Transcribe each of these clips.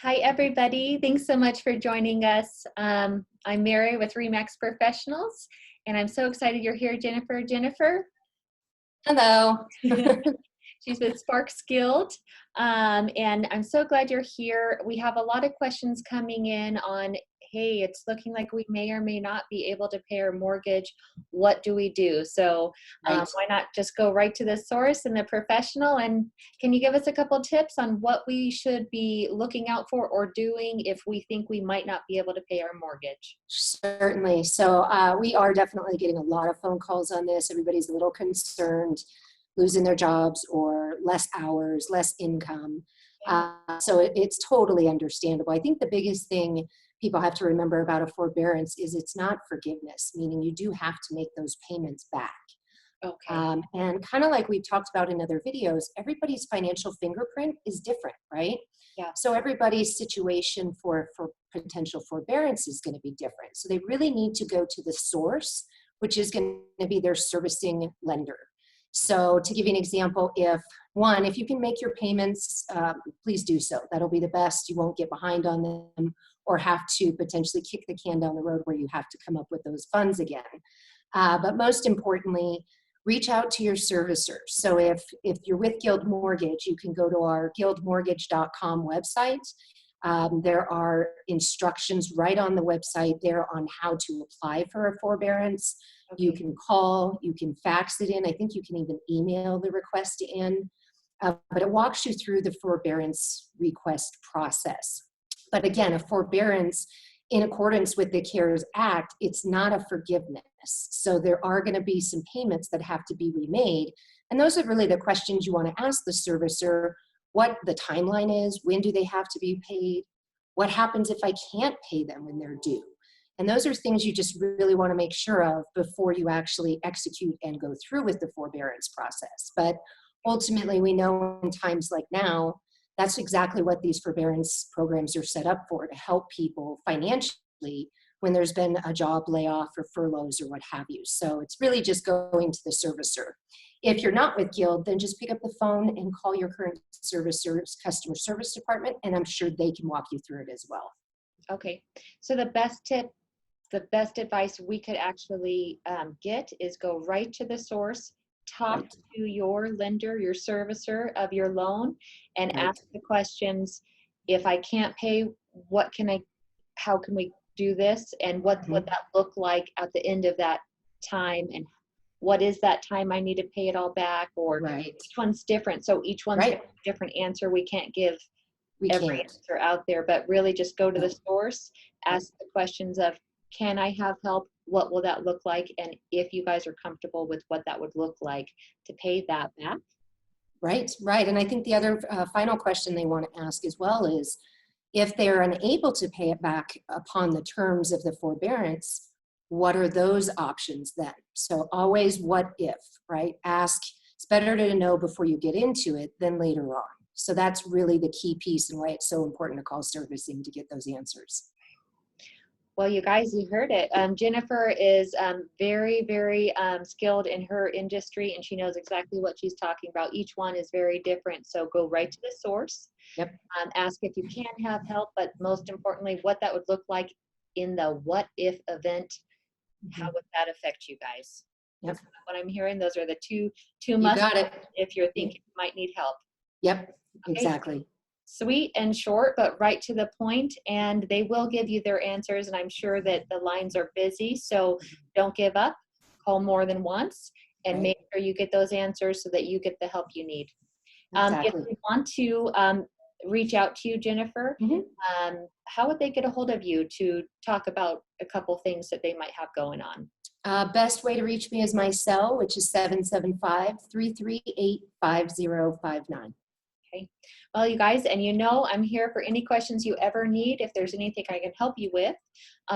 Hi, everybody. Thanks so much for joining us. I'm Mary with Remax Professionals, and I'm so excited you're here, Jennifer. Jennifer, Hello. she's with Sparks Guild, and I'm so glad you're here. We have a lot of questions coming in on, hey, it's looking like we may or may not be able to pay our mortgage. What do we do? So Right. why not just go right to the source and the professional? And can you give us a couple tips on what we should be looking out for or doing if we think we might not be able to pay our mortgage? Certainly. So we are definitely getting a lot of phone calls on this. Everybody's a little concerned losing their jobs or less hours, less income. Yeah. So it's totally understandable. I think the biggest thing people have to remember about a forbearance is it's not forgiveness, meaning you do have to make those payments back. Okay. And kind of like we've talked about in other videos, everybody's financial fingerprint is different, right? Yeah. So everybody's situation for potential forbearance is going to be different. So they really need to go to the source, which is going to be their servicing lender. So to give you an example, if you can make your payments, please do so. That'll be the best. You won't get behind on them or have to potentially kick the can down the road where you have to come up with those funds again. But most importantly, reach out to your servicer. So if you're with Guild Mortgage, you can go to our guildmortgage.com website. There are instructions right on the website there on how to apply for a forbearance. Okay. You can call, you can fax it in. I think you can even email the request in. But it walks you through the forbearance request process. But again, a forbearance in accordance with the CARES Act, it's not a forgiveness. So there are going to be some payments that have to be remade. And those are really the questions you want to ask the servicer: what the timeline is, when do they have to be paid, what happens if I can't pay them when they're due. And those are things you just really want to make sure of before you actually execute and go through with the forbearance process. But ultimately, we know in times like now, that's exactly what these forbearance programs are set up for, to help people financially when there's been a job layoff or furloughs or what have you. So it's really just going to the servicer. If you're not with Guild, then just pick up the phone and call your current servicer's customer service department, and I'm sure they can walk you through it as well. Okay. So the best tip, the best advice we could actually get is go right to the source, talk Right. to your lender, your servicer of your loan, and Right. ask the questions. If I can't pay, how can we do this? And what would that look like at the end of that time? And what is that time I need to pay it all back? Or Right. each one's different. So each one's Right. got a different answer. We can't give We every can't. answer out there, but really just go to No. the source, ask the questions of, can I have help? What will that look like? And if you guys are comfortable with what that would look like to pay that back. Right, right. And I think the other final question they want to ask as well is, if they're unable to pay it back upon the terms of the forbearance, what are those options then? So always what if, right? Ask. It's better to know before you get into it than later on. So that's really the key piece and why it's so important to call servicing to get those answers. Well, you guys, you heard it. Jennifer is very, very skilled in her industry, and she knows exactly what she's talking about. Each one is very different. So go right to the source. Yep. Ask if you can have help, but most importantly, what that would look like in the what if event. How would that affect you guys? Yep. That's what I'm hearing. Those are the two You must got it. if you're thinking you might need help. Yep, Okay. exactly. Sweet and short, but right to the point, and they will give you their answers, and I'm sure that the lines are busy, so don't give up. Call more than once and Right. make sure you get those answers so that you get the help you need. If Exactly. we want to reach out to you, Jennifer, how would they get a hold of you to talk about a couple things that they might have going on? Best way to reach me is my cell, which is 775-338-5059. Okay. Well, you guys, and you know, I'm here for any questions you ever need. If there's anything I can help you with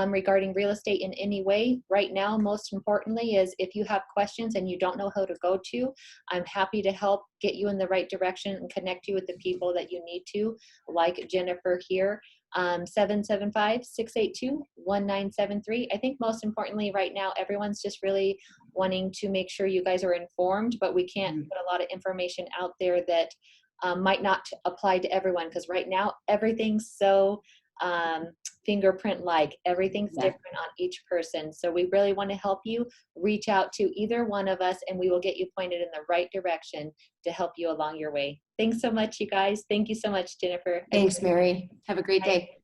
regarding real estate in any way right now, most importantly is if you have questions and you don't know who to go to, I'm happy to help get you in the right direction and connect you with the people that you need to, like Jennifer here. 775-682-1973. I think most importantly right now, everyone's just really wanting to make sure you guys are informed, but we can't put a lot of information out there that might not apply to everyone, because right now everything's so fingerprint like. Everything's Yeah. different on each person. So we really want to help you. Reach out to either one of us and we will get you pointed in the right direction to help you along your way. Thanks so much, you guys. Thank you so much, Jennifer. Thanks, Mary. Have a great day.